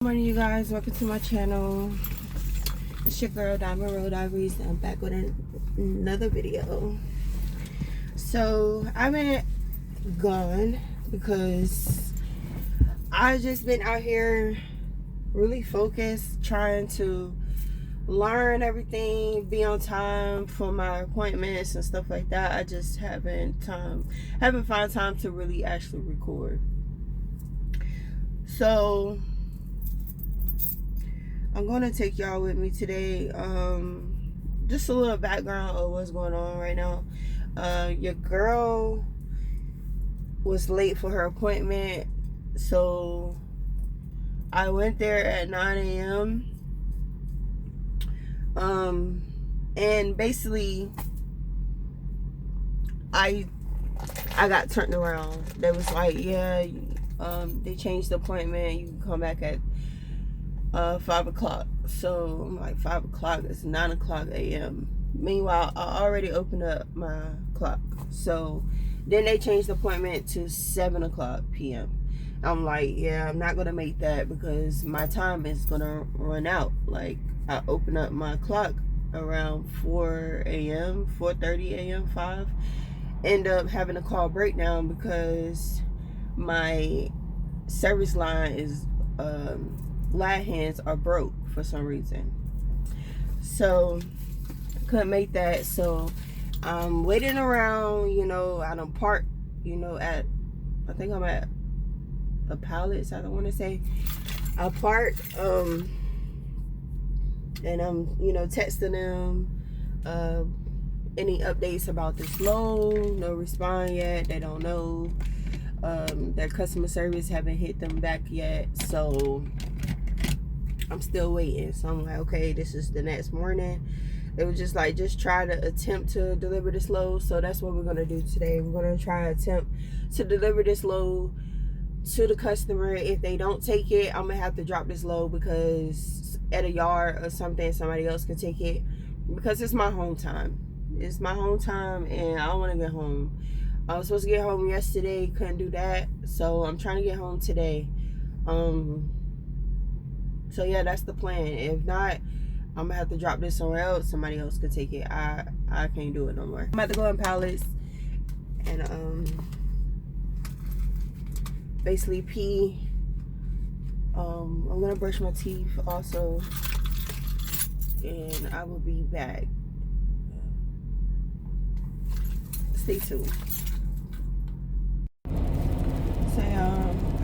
Morning, you guys. Welcome to my channel. It's your girl Diamond Road Diaries. I'm back with another video. So I've been gone because I've just been out here really focused, trying to learn everything, be on time for my appointments and stuff like that. I just haven't found time to really actually record. So I'm going to take y'all with me today. Just a little background of what's going on right now. Your girl was late for her appointment, so I went there at 9 a.m. And basically I got turned around. They was like, yeah, they changed the appointment. You can come back at 5 o'clock. So I'm like, 5 o'clock? It's 9 o'clock a.m. Meanwhile, I already opened up my clock. So then they changed the appointment to 7 o'clock p.m. I'm like, yeah, I'm not gonna make that because my time is gonna run out. Like, I open up my clock around 4 a.m., 4:30 a.m., 5. End up having a call breakdown because my service line is line hands are broke for some reason. So couldn't make that. So I'm waiting around, I don't park, I think I'm at a Palace, I don't want to say. I parked, and I'm, texting them, any updates about this loan. No response yet. They don't know. Their customer service haven't hit them back yet. So I'm still waiting. So I'm like, okay, this is the next morning. They were just like, just try to attempt to deliver this load. So that's what we're going to do today. We're going to try to attempt to deliver this load to the customer. If they don't take it, I'm going to have to drop this load because at a yard or something, somebody else can take it, because it's my home time. It's my home time and I want to get home. I was supposed to get home yesterday, couldn't do that. So I'm trying to get home today. So yeah, that's the plan. If not, I'm gonna have to drop this somewhere else. Somebody else could take it. I can't do it no more. I'm about to go in Palace and basically pee. I'm gonna brush my teeth also, and I will be back. Stay tuned. So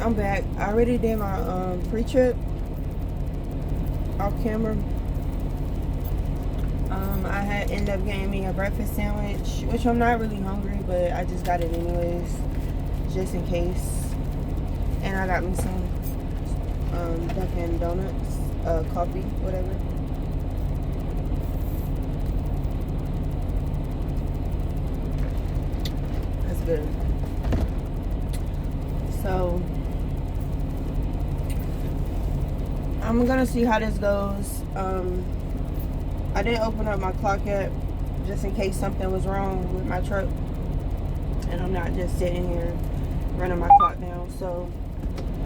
I'm back. I already did my pre-trip off camera. I had ended up getting me a breakfast sandwich, which I'm not really hungry, but I just got it anyways, just in case. And I got me some Dunkin' Donuts, coffee, whatever. That's good. So I'm gonna see how this goes. I didn't open up my clock yet, just in case something was wrong with my truck, and I'm not just sitting here running my clock down. So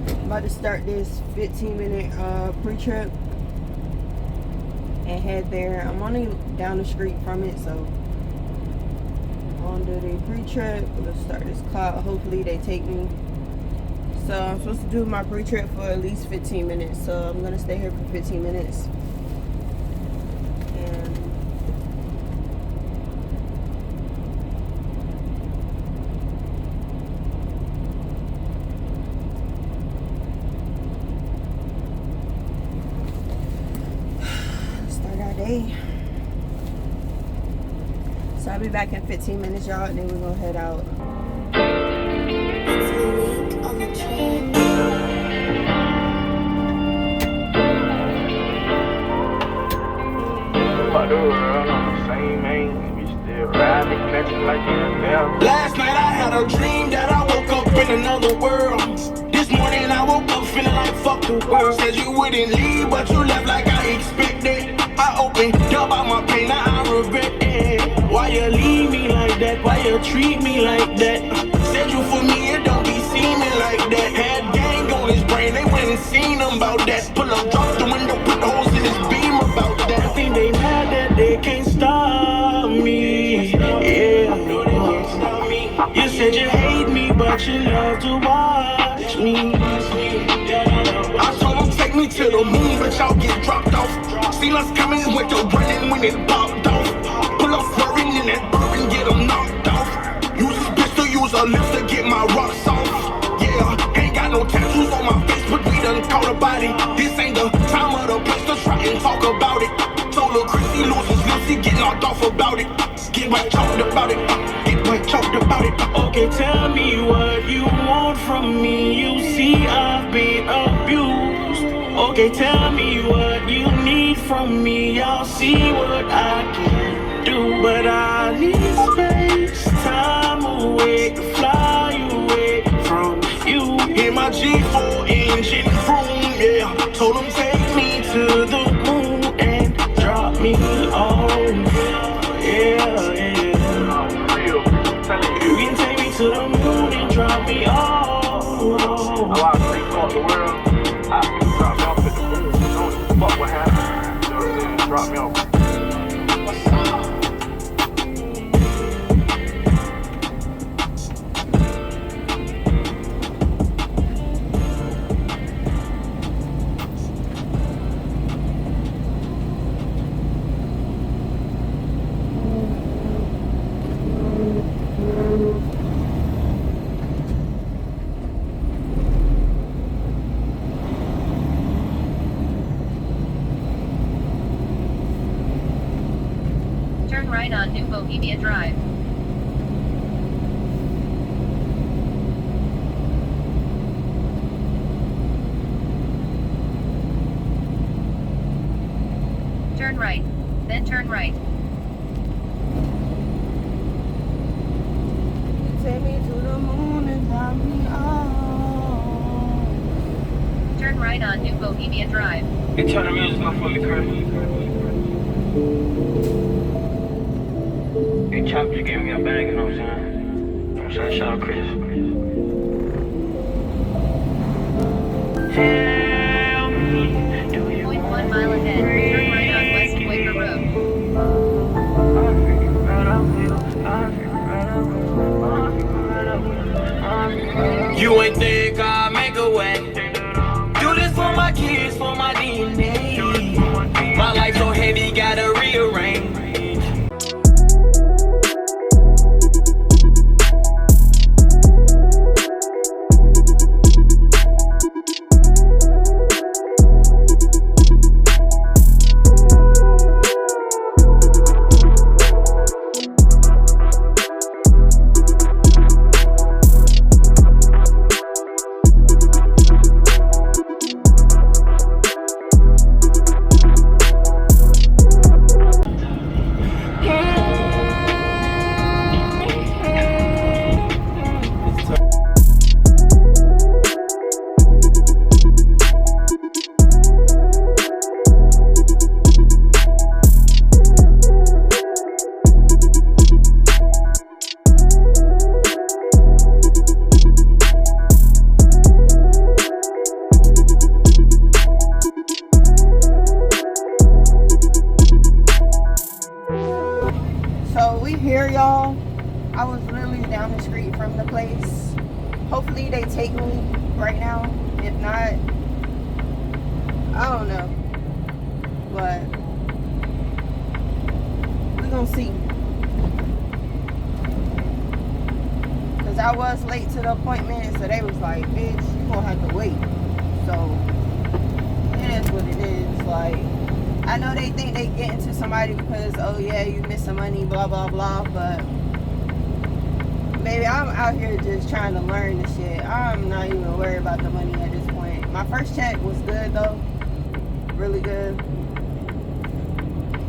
I'm about to start this 15-minute pre-trip and head there. I'm only down the street from it, so on to the pre-trip. Let's start this clock. Hopefully they take me. So I'm supposed to do my pre-trip for at least 15 minutes. So I'm gonna stay here for 15 minutes. And start our day. So I'll be back in 15 minutes, y'all, and then we're gonna head out. On the train. Fuck the world on the same main. We still riding, catching like NFL. Last night I had a dream that I woke up in another world. This morning I woke up feeling like fuck the world. Said you wouldn't leave, but you left like I expected. I opened up out my pain, now I regret it. Why you leave me like that? Why you treat me like that? Said you for me, it don't be seeming like that. Had gang on his brain, they went and seen him about that. Pull up, drop the window, put holes in his beam about that. I think they mad that they can't stop me. Yeah, you said you hate me, but you love to watch me. I told him take me to the moon, but y'all get dropped off. Seen us coming with the running when it popped off. Pull up swerving in that bourbon, get him knocked off. Use his pistol, use a lift to get my rocks off. Yeah, ain't got no tattoos on my face, but we done caught a body. This ain't the time or the place to try and talk about it. Told Lil' Chrissy lose his lips, he get knocked off about it. Get right talked about it, get right talked about it. Okay, tell me what you want from me. You see I've been abused. Okay, tell me what you need from me. I'll see what I can do. But I need space, time away, fly away from you. In my G4 engine room, yeah. Told him take me to the moon and drop me off. Yeah, yeah. You can take me to the moon and drop me off. A lot of things on the world. I can drop me off at the moon. Don't fuck what happened. You know what I'm saying? Drop me off. Turn right on New Bohemia Drive. Turn right, then turn right. Take me to the moon and drop me off. Turn right on New Bohemia Drive. Hey, turn the music up for me, Chris. Hey, Chop, you gave me a bag, you know what I'm saying? You know what I'm saying? Shout out Chris. Tell me, do you 0.1 mile ahead, turn right on West Quaker Road. You ain't think I'll make a way. Do this for my kids, for my DNA. My life so heavy, gotta rearrange. So we here, y'all. I was literally down the street from the place. Hopefully they take me right now. If not, I don't know. But we're gonna see. Cause I was late to the appointment, so they was like, bitch, you gonna have to wait. So it is what it is. Like, I know they think they getting to somebody because, oh yeah, you missed some money, blah, blah, blah, but baby, I'm out here just trying to learn the shit. I'm not even worried about the money at this point. My first check was good though, really good.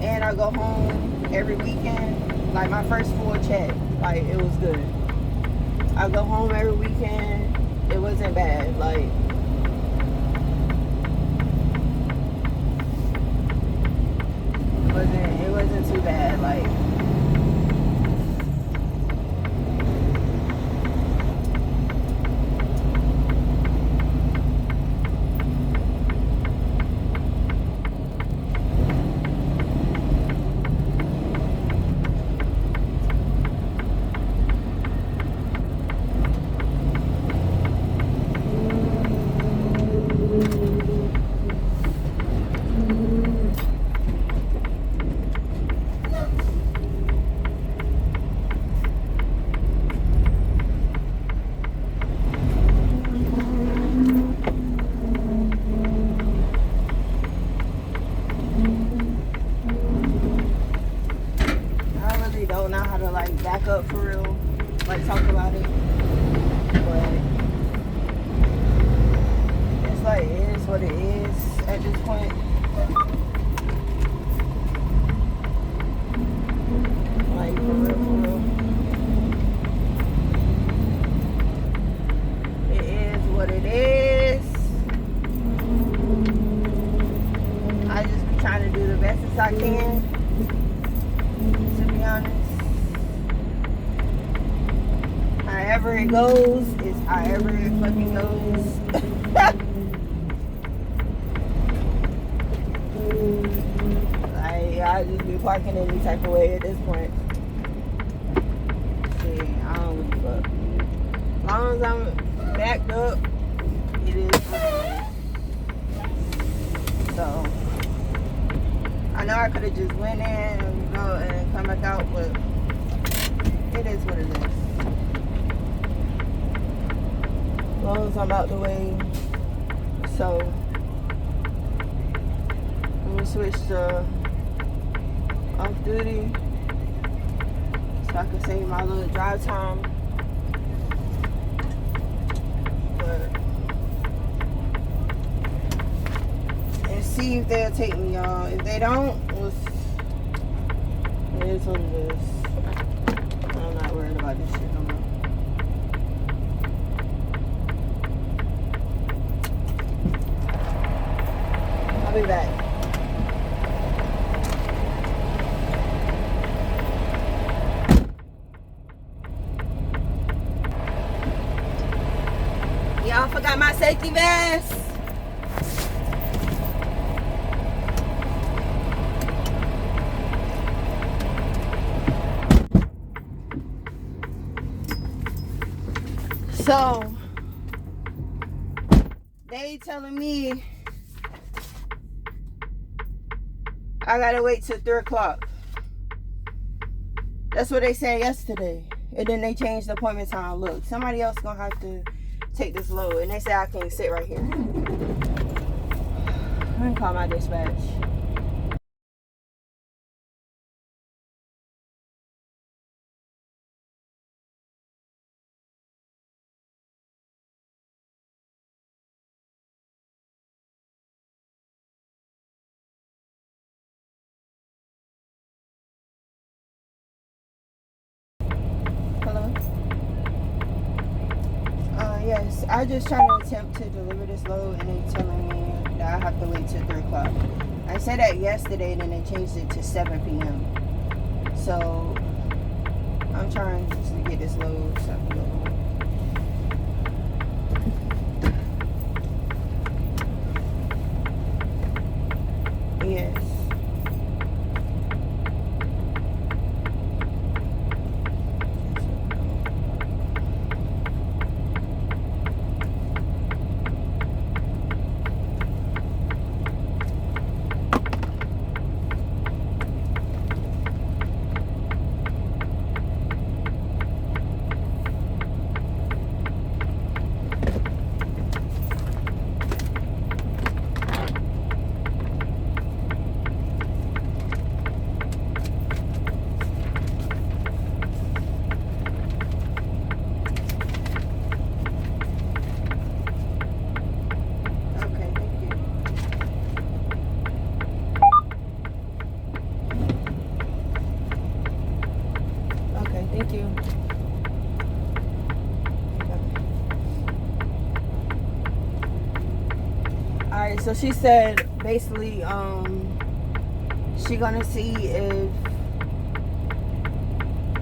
And I go home every weekend, like my first full check, like it was good. I go home every weekend, it wasn't bad, like it wasn't too bad, like is at this point. Like, for real, for real. It is what it is. I just be trying to do the best as I can, to be honest. However it goes is however it fucking goes. I just be parking any type of way at this point. See, I don't give a fuck. As long as I'm backed up, it is what it is. So, I know I could have just went in and go and come back out, but it is what it is. As long as I'm out the way. So, let me switch to off duty so I can save my little drive time. But, and see if they'll take me, y'all. If they don't, it is what it is. I'm not worried about this shit no more. I'll be back. Y'all forgot my safety vest. So they telling me I gotta wait till 3 o'clock. That's what they said yesterday. And then they changed the appointment time. Look, somebody else gonna have to take this load. And they say I can't sit right here. I'm gonna call my dispatch. Hello? Yes, I just trying to attempt to deliver this load and they telling me that I have to wait till 3 o'clock. I said that yesterday and then they changed it to 7 p.m. So I'm trying to get this load so I can go home. Yes. Thank you. Alright, so she said basically she gonna see if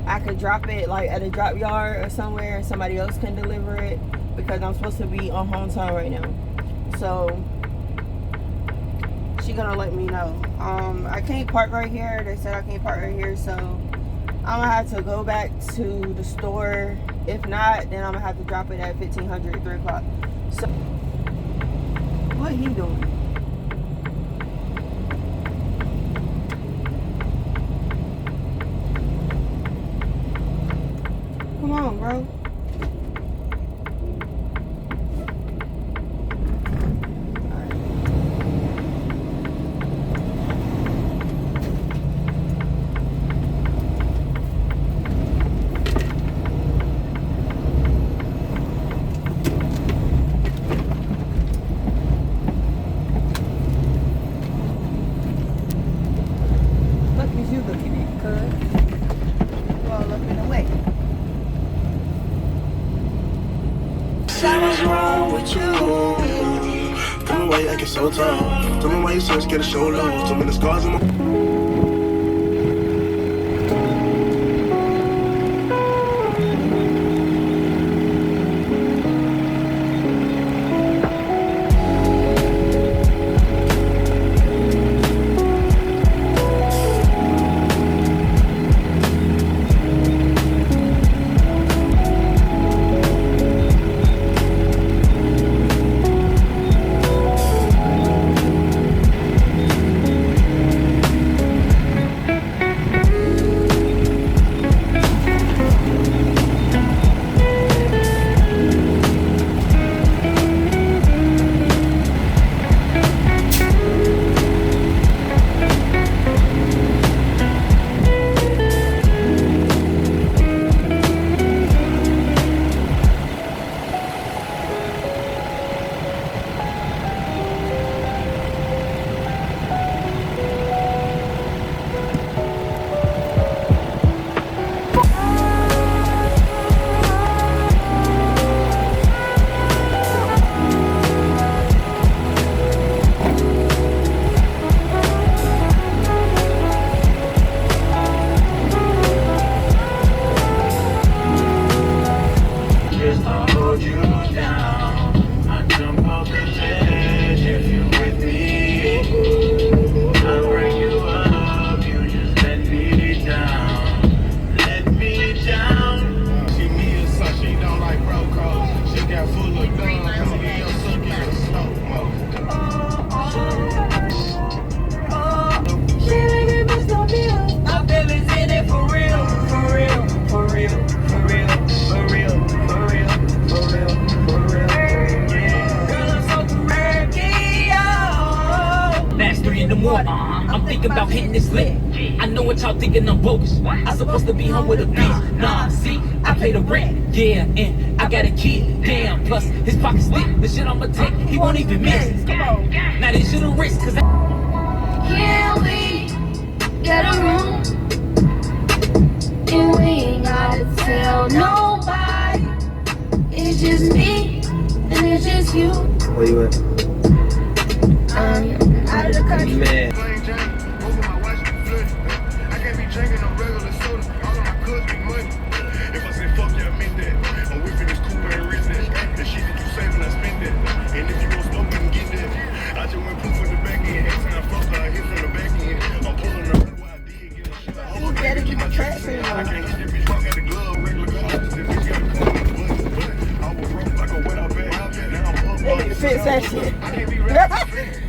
I could drop it like at a drop yard or somewhere and somebody else can deliver it because I'm supposed to be on HomeTime right now. So she gonna let me know. I can't park right here. They said I can't park right here, so I'm gonna have to go back to the store. If not, then I'm gonna have to drop it at 1500, 3 o'clock. So what he doing? Come on, bro. with you. Tell me why you acting so tough. Tell me why you so scared to show love. Tell me the scars on my I'm thinking about hitting this lick. I know what y'all thinking I'm bogus. I supposed to be home with a bitch. Nah, see, I pay the rent. Yeah, and I got a kid. Damn, plus his pocket's lit. The shit I'ma take, he won't even miss. Now this shit a risk, cause Can we get a room? And we ain't gotta tell nobody. It's just me, and it's just you. Where you at? Out of the country. Man. I can't be drinking no regular soda. All of my cousins be money. If I say fuck yeah, I mean that. I'm whipping this coupe and rich that. The shit that you say when I spend that. And if you gon' smoke, you can get that. I just went proof in the back end. Every time I fuck her, I hit from the back end. I'm pulling her what I did. Get a shit. You better keep my tracks in. I can't get this bitch fuck at the glove. Regular cars. This bitch got a come on the bus. But I was broke like a wet out bag. Now I'm up. They need to fix that shit. I can't be rapping.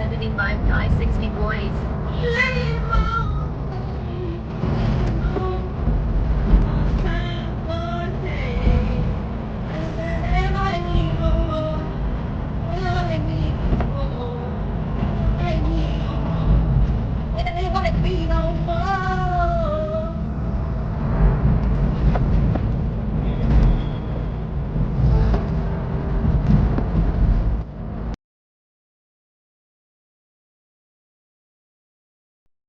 75 I-60 boys.